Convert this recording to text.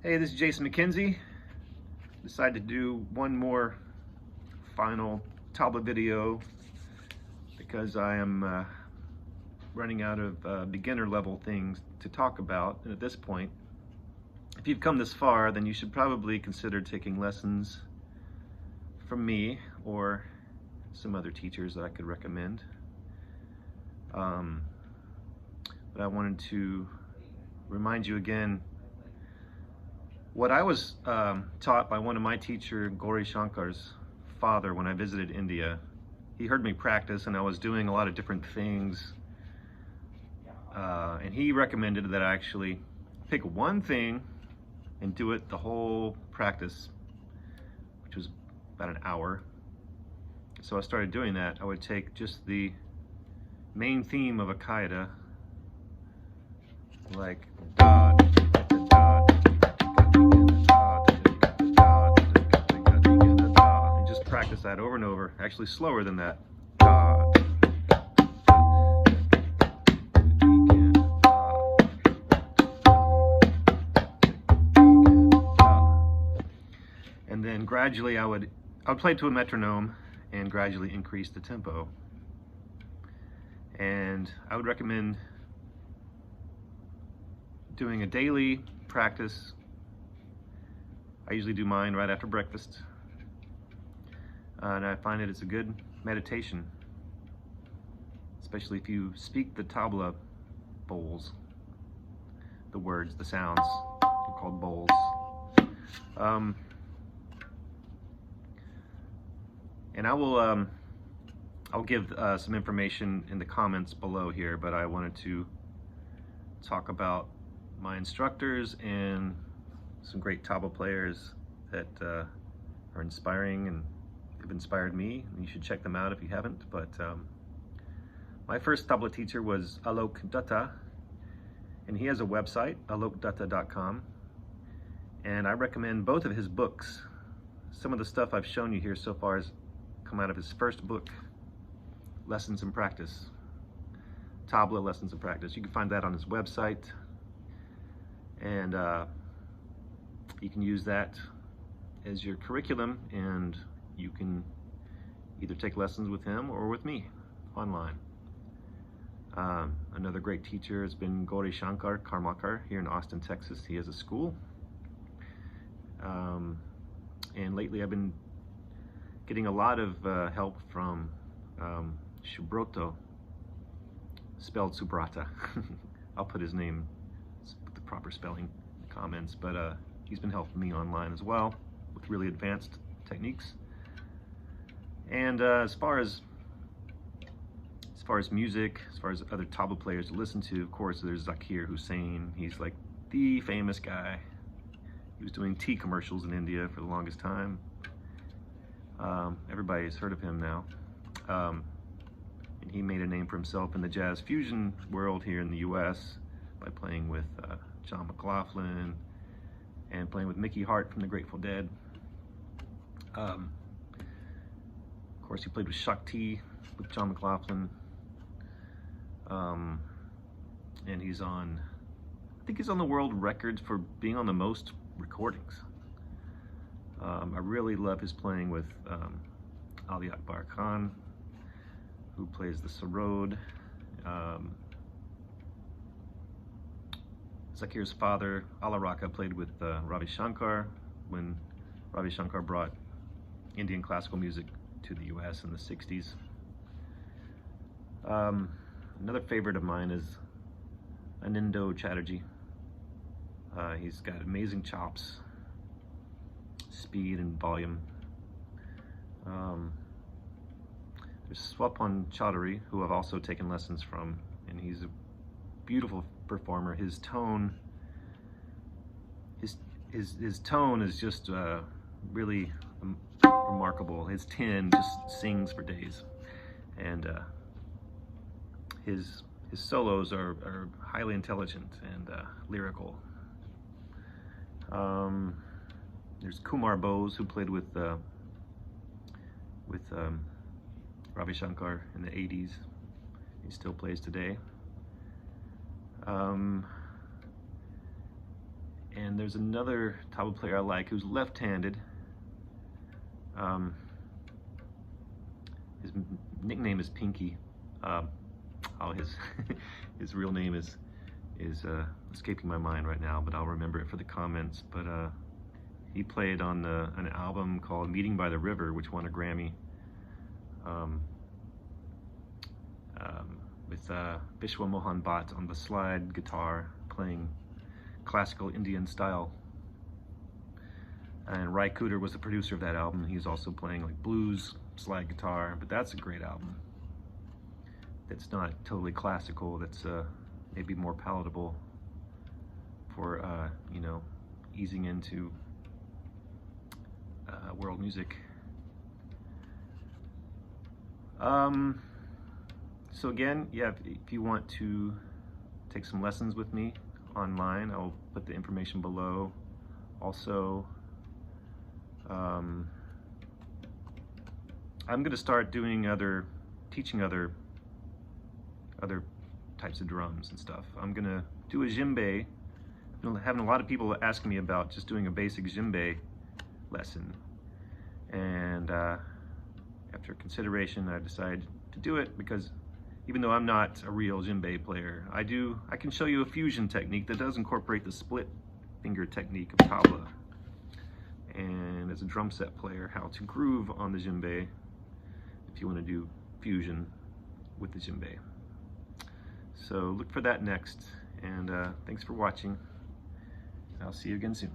Hey, this is Jason McKenzie. Decided to do one more final tabla video because I am running out of beginner level things to talk about. And at this point, if you've come this far, then you should probably consider taking lessons from me or some other teachers that I could recommend. But I wanted to remind you again what I was taught by one of my teacher, Gauri Shankar's father, when I visited India. He heard me practice and I was doing a lot of different things. And he recommended that I actually pick one thing and do it the whole practice, which was about an hour. So I started doing that. I would take just the main theme of a qaida, like da, and just practice that over and over, actually slower than that. And then gradually I would play to a metronome and gradually increase the tempo. And I would recommend doing a daily practice. I usually do mine right after breakfast. And I find that it's a good meditation, especially if you speak the tabla bowls, the words, the sounds, they're called bowls. And I'll give some information in the comments below here, but I wanted to talk about my instructors and some great tabla players that are inspiring and have inspired me. You should check them out if you haven't. But my first tabla teacher was Alok Datta, and he has a website, alokdatta.com, and I recommend both of his books. Some of the stuff I've shown you here so far has come out of his first book, Lessons in Practice, Tabla Lessons in Practice. You can find that on his website, and you can use that as your curriculum, and you can either take lessons with him or with me online. Another great teacher has been Gauri Shankar Karmakar here in Austin, Texas. He has a school. And lately I've been getting a lot of help from Subroto, spelled Subrata. I'll put his name, put the proper spelling in the comments, but he's been helping me online as well with really advanced techniques. And as far as music, as far as other tabla players to listen to, of course, there's Zakir Hussain. He's like the famous guy. He was doing tea commercials in India for the longest time. Everybody's heard of him now. And he made a name for himself in the jazz fusion world here in the US by playing with John McLaughlin and playing with Mickey Hart from the Grateful Dead. Of course, he played with Shakti, with John McLaughlin. And he's on, I think he's on the world record for being on the most recordings. I really love his playing with Ali Akbar Khan, who plays the sarod. Zakir's father, Ala Raka, played with Ravi Shankar when Ravi Shankar brought Indian classical music to the US in the 60s. Another favorite of mine is Anindo Chatterjee. He's got amazing chops, speed and volume. There's Swapan Chaudhary, who I've also taken lessons from, and he's a beautiful performer. His tone, his tone is just really remarkable. His tin just sings for days, and his solos are highly intelligent and lyrical. There's Kumar Bose, who played with Ravi Shankar in the 80s. He still plays today. And there's another tabla player I like who's left-handed. His nickname is Pinky. His his real name is escaping my mind right now, but I'll remember it for the comments. But he played on an album called Meeting by the River, which won a Grammy, with Vishwa Mohan Bhatt on the slide guitar playing classical Indian style. And Ry Cooder was the producer of that album. He's also playing like blues slide guitar, but that's a great album. That's not totally classical. That's maybe more palatable for you know, easing into world music. So again, yeah, if you want to take some lessons with me online, I'll put the information below. Also, I'm going to start doing teaching other types of drums and stuff. I'm going to do a djembe. I'm having a lot of people asking me about just doing a basic djembe lesson. And after consideration, I decided to do it because even though I'm not a real djembe player, I can show you a fusion technique that does incorporate the split finger technique of tabla. And as a drum set player, how to groove on the djembe if you want to do fusion with the djembe. So look for that next, and thanks for watching. I'll see you again soon.